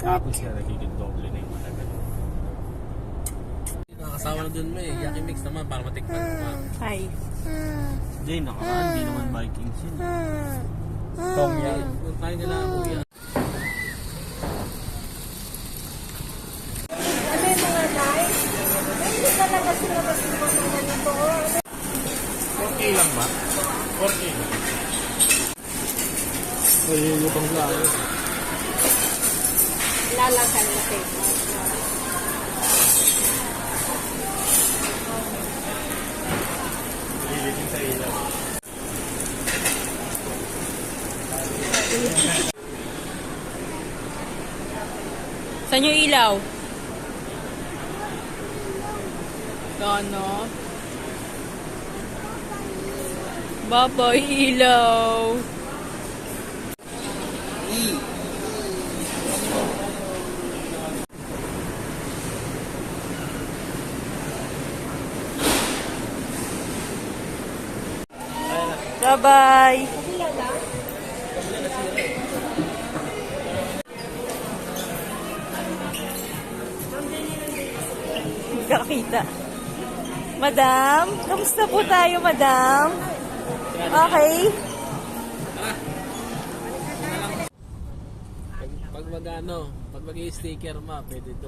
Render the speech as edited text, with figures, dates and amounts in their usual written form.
Tapos na nagiging doble na yung matagal. Nakakasama na dun mo eh. Yaki mix naman para matikman mo. Hi. Hindi, nakaraan. Hindi naman Vikings yun. Tom yan. Kung tayo nila kuya. Ano yung mga guys? Hindi talaga sila masimulan ng ganito. 4K lang ba? 4K lang. Lulutong lang. Lalasan na tayo. Lilitin sa ilaw. Saan yung ilaw? Gano? Babay ilaw. Bye-bye. Kakita. Madam, kamusta po tayo, madam? Okay. Pag mag-sticker ma, pwede to.